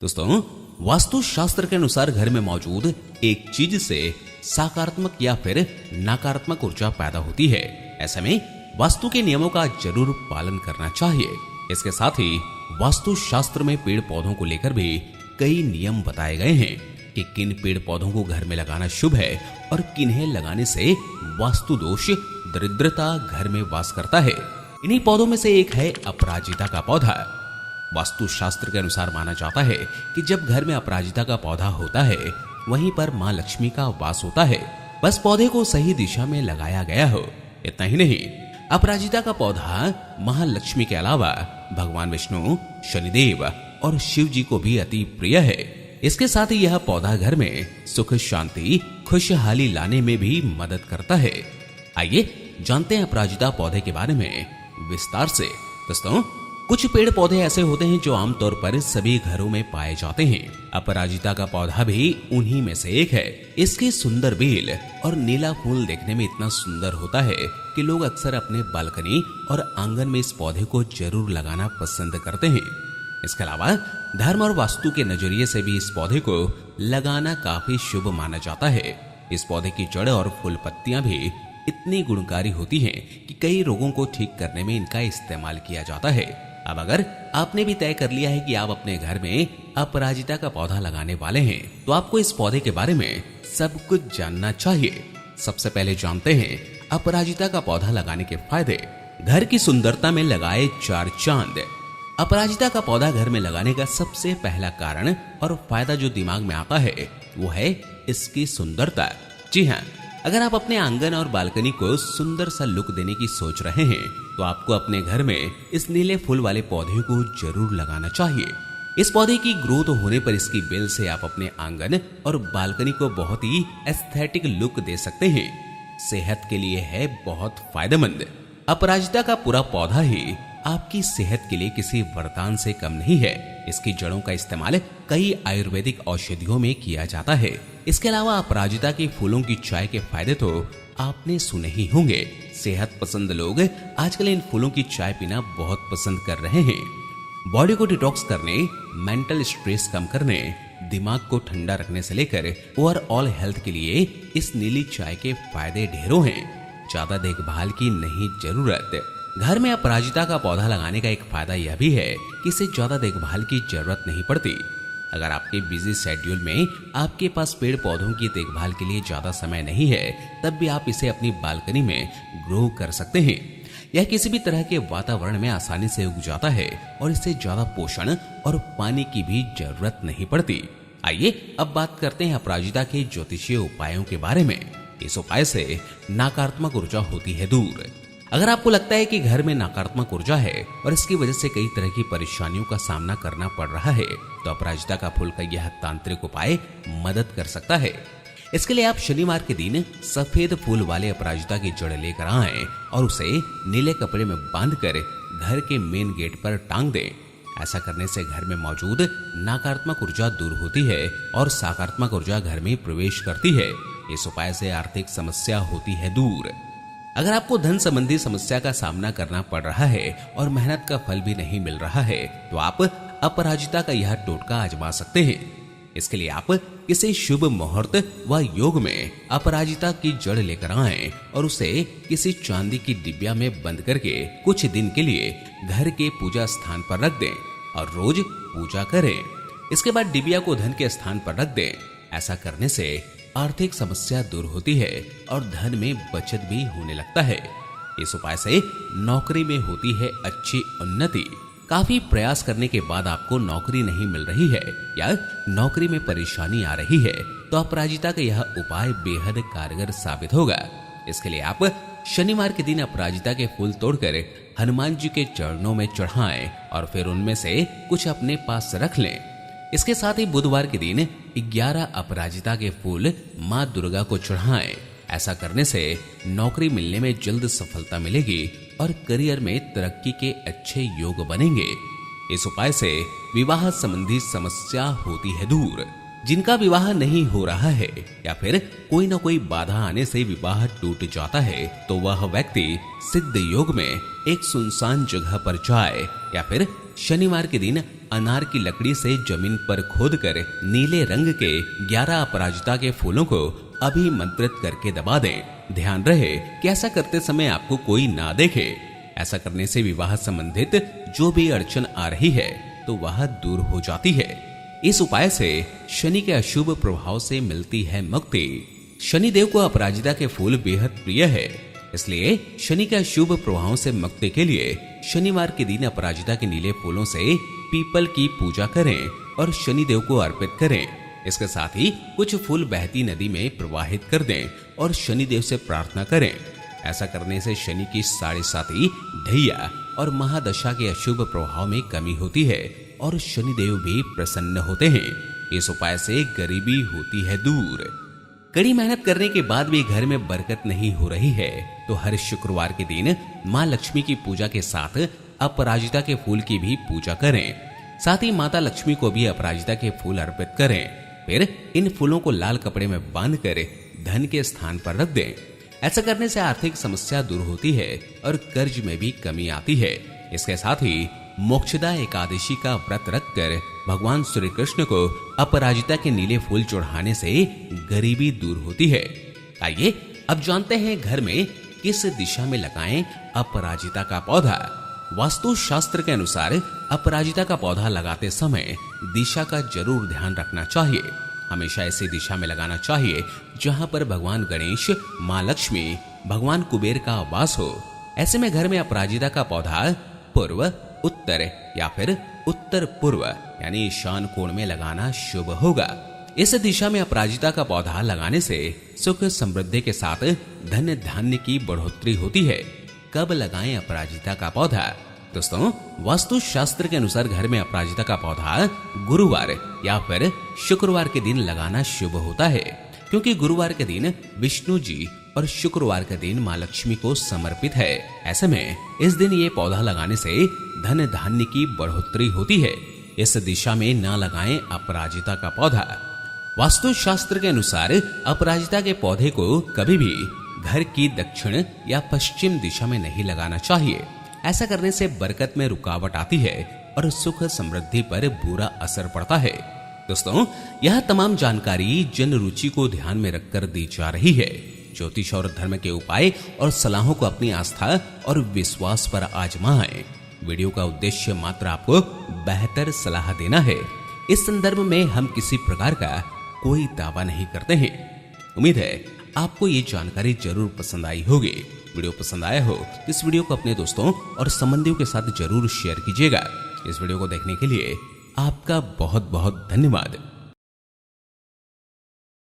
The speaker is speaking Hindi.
दोस्तों, वास्तु शास्त्र के अनुसार घर में मौजूद एक चीज से सकारात्मक या फिर नकारात्मक ऊर्जा पैदा होती है। ऐसे में वास्तु के नियमों का जरूर पालन करना चाहिए। इसके साथ ही वास्तु शास्त्र में पेड़ पौधों को लेकर भी कई नियम बताए गए हैं कि किन पेड़ पौधों को घर में लगाना शुभ है और किन्हें लगाने से वास्तु दोष, दरिद्रता घर में वास करता है। इन्हीं पौधों में से एक है अपराजिता का पौधा। वास्तु शास्त्र के अनुसार माना जाता है कि जब घर में अपराजिता का पौधा होता है, वहीं पर मां लक्ष्मी का वास होता है। बस पौधे को सही दिशा में लगाया गया हो। इतना ही नहीं, अपराजिता का पौधा महालक्ष्मी के अलावा भगवान विष्णु, शनिदेव और शिव जी को भी अति प्रिय है। इसके साथ ही यह पौधा घर में सुख, शांति, खुशहाली लाने में भी मदद करता है। आइए जानते हैं अपराजिता पौधे के बारे में विस्तार से। दोस्तों, कुछ पेड़ पौधे ऐसे होते हैं जो आमतौर पर सभी घरों में पाए जाते हैं। अपराजिता का पौधा भी उन्हीं में से एक है। इसके सुंदर बेल और नीला फूल देखने में इतना सुंदर होता है कि लोग अक्सर अपने बालकनी और आंगन में इस पौधे को जरूर लगाना पसंद करते हैं। इसके अलावा धर्म और वास्तु के नजरिए से भी इस पौधे को लगाना काफी शुभ माना जाता है। इस पौधे की जड़ और फूल पत्तियां भी इतनी गुणकारी होती हैं कि कई रोगों को ठीक करने में इनका इस्तेमाल किया जाता है। अब अगर आपने भी तय कर लिया है कि आप अपने घर में अपराजिता का पौधा लगाने वाले हैं, तो आपको इस पौधे के बारे में सब कुछ जानना चाहिए। सबसे पहले जानते हैं अपराजिता का पौधा लगाने के फायदे। घर की सुंदरता में लगाए 4 चांद। अपराजिता का पौधा घर में लगाने का सबसे पहला कारण और फायदा जो दिमाग में आता है वो है इसकी सुंदरता। जी हाँ, अगर आप अपने आंगन और बालकनी को सुंदर सा लुक देने की सोच रहे हैं, तो आपको अपने घर में इस नीले फूल वाले पौधे को जरूर लगाना चाहिए। इस पौधे की ग्रोथ होने पर इसकी बेल से आप अपने आंगन और बालकनी को बहुत ही एस्थेटिक लुक दे सकते हैं। सेहत के लिए है बहुत फायदेमंद। अपराजिता का पूरा पौधा ही आपकी सेहत के लिए किसी वरदान से कम नहीं है। इसकी जड़ों का इस्तेमाल कई आयुर्वेदिक औषधियों में किया जाता है। इसके अलावा अपराजिता के फूलों की चाय के फायदे तो आपने सुने ही होंगे। सेहत पसंद लोग आजकल इन फूलों की चाय पीना बहुत पसंद कर रहे हैं। बॉडी को डिटॉक्स करने, मेंटल स्ट्रेस कम करने, दिमाग को ठंडा रखने से लेकर ओवरऑल हेल्थ के लिए इस नीली चाय के फायदे ढेरों हैं। ज्यादा देखभाल की नहीं जरूरत। घर में अपराजिता का पौधा लगाने का एक फायदा यह भी है कि इसे ज्यादा देखभाल की जरूरत नहीं पड़ती। अगर आपके बिजी शेड्यूल में आपके पास पेड़ पौधों की देखभाल के लिए ज्यादा समय नहीं है, तब भी आप इसे अपनी बालकनी में ग्रो कर सकते हैं। यह किसी भी तरह के वातावरण में आसानी से उग जाता है और इससे ज्यादा पोषण और पानी की भी जरूरत नहीं पड़ती। आइए अब बात करते हैं अपराजिता के ज्योतिषीय उपायों के बारे में। इस उपाय से नकारात्मक ऊर्जा होती है दूर। अगर आपको लगता है कि घर में नकारात्मक ऊर्जा है और इसकी वजह से कई तरह की परेशानियों का सामना करना पड़ रहा है, तो अपराजिता का फूल का यह तांत्रिक उपाय मदद कर सकता है। इसके लिए आप शनिवार के दिन सफेद फूल वाले अपराजिता की जड़ लेकर आएं और उसे नीले कपड़े में बांधकर घर के मेन गेट पर टांग दें। ऐसा करने से घर में मौजूद नकारात्मक ऊर्जा दूर होती है और सकारात्मक ऊर्जा घर में प्रवेश करती है। इस उपाय से आर्थिक समस्या होती है दूर। अगर आपको धन संबंधी समस्या का सामना करना पड़ रहा है और मेहनत का फल भी नहीं मिल रहा है, तो आप अपराजिता का यह टोटका आजमा सकते हैं। इसके लिए आप किसी शुभ मुहूर्त व योग में अपराजिता की जड़ लेकर आएं और उसे किसी चांदी की डिबिया में बंद करके कुछ दिन के लिए घर के पूजा स्थान पर रख दें और रोज पूजा करें। इसके बाद डिबिया को धन के स्थान पर रख दें। ऐसा करने से आर्थिक समस्या दूर होती है और धन में बचत भी होने लगता है। इस उपाय से नौकरी में होती है अच्छी उन्नति। काफी प्रयास करने के बाद आपको नौकरी नहीं मिल रही है या नौकरी में परेशानी आ रही है, तो अपराजिता का यह उपाय बेहद कारगर साबित होगा। इसके लिए आप शनिवार के दिन अपराजिता के फूल तोड़कर हनुमान जी के चरणों में चढ़ाएं और फिर उनमें से कुछ अपने पास रख लें। इसके साथ ही बुधवार के दिन 11 अपराजिता के फूल मां दुर्गा को चढ़ाएं। ऐसा करने से नौकरी मिलने में जल्द सफलता मिलेगी और करियर में तरक्की के अच्छे योग बनेंगे। इस उपाय से विवाह संबंधी समस्या होती है दूर। जिनका विवाह नहीं हो रहा है या फिर कोई ना कोई बाधा आने से विवाह टूट जाता है, तो वह व्यक्ति सिद्ध योग में एक सुनसान जगह पर जाए या फिर शनिवार के दिन अनार की लकड़ी से जमीन पर खोदकर नीले रंग के 11 अपराजिता के फूलों को अभिमंत्रित करके दबा दें। ध्यान रहे कि ऐसा करते समय आपको कोई ना देखे। ऐसा करने से विवाह संबंधित जो भी अड़चन आ रही है तो वह दूर हो जाती है। इस उपाय से शनि के अशुभ प्रभाव से मिलती है मुक्ति। शनिदेव को अपराजिता के फूल बेहद प्रिय है, इसलिए शनि के अशुभ प्रभावों से मुक्ति के लिए शनिवार के दिन अपराजिता के नीले फूलों से पीपल की पूजा करें और शनिदेव को अर्पित करें। इसके साथ ही कुछ फूल बहती नदी में प्रवाहित कर दें और शनिदेव से प्रार्थना करें। ऐसा करने से शनि की 7.5 ढैया और महादशा के अशुभ प्रभाव में कमी होती है और शनिदेव भी प्रसन्न होते हैं। इस उपाय से गरीबी होती है दूर। कड़ी मेहनत करने के बाद भी घर में बरकत नहीं हो रही है तो हर शुक्रवार के दिन मां लक्ष्मी की पूजा के साथ अपराजिता के फूल की भी पूजा करें। साथ ही माता लक्ष्मी को भी अपराजिता के फूल अर्पित करें। फिर इन फूलों को लाल कपड़े में बांधकर धन के स्थान पर रख दें। ऐसा करने से आर्थिक समस्या दूर होती है और कर्ज में भी कमी आती है। इसके साथ ही मोक्षदा एकादशी का व्रत रखकर भगवान श्री कृष्ण को अपराजिता के नीले फूल चढ़ाने से गरीबी दूर होती है। आइए अब जानते हैं घर में किस दिशा में लगाएं अपराजिता का पौधा। वास्तु शास्त्र के अनुसार अपराजिता का पौधा लगाते समय दिशा का जरूर ध्यान रखना चाहिए। हमेशा ऐसी दिशा में लगाना चाहिए जहां पर भगवान गणेश, मां लक्ष्मी, भगवान कुबेर का वास हो। ऐसे में घर में अपराजिता का पौधा पूर्व, उत्तर या फिर उत्तर पूर्व यानी ईशान कोण में लगाना शुभ होगा। इस दिशा में अपराजिता का पौधा लगाने से सुख समृद्धि के साथ धन धान्य की बढ़ोतरी होती है। कब लगाएं अपराजिता का पौधा? दोस्तों, वास्तु शास्त्र के अनुसार घर में अपराजिता का पौधा गुरुवार या फिर शुक्रवार के दिन लगाना शुभ होता है, क्योंकि गुरुवार के दिन विष्णु जी और शुक्रवार का दिन मां लक्ष्मी को समर्पित है। ऐसे में इस दिन ये पौधा लगाने से धन धान्य की बढ़ोतरी होती है। इस दिशा में न लगाएं अपराजिता का पौधा। वास्तु शास्त्र के अनुसार अपराजिता के पौधे को कभी भी घर की दक्षिण या पश्चिम दिशा में नहीं लगाना चाहिए। ऐसा करने से बरकत में रुकावट आती है और सुख समृद्धि पर बुरा असर पड़ता है। दोस्तों, यह तमाम जानकारी जन रुचि को ध्यान में रखकर दी जा रही है। ज्योतिष और धर्म के उपाय और सलाहों को अपनी आस्था और विश्वास पर आजमाएं। वीडियो का उद्देश्य मात्र आपको बेहतर सलाह देना है। इस संदर्भ में हम किसी प्रकार का कोई दावा नहीं करते हैं। उम्मीद है आपको ये जानकारी जरूर पसंद आई होगी। वीडियो पसंद आया हो तो इस वीडियो को अपने दोस्तों और संबंधियों के साथ जरूर शेयर कीजिएगा। इस वीडियो को देखने के लिए आपका बहुत बहुत धन्यवाद।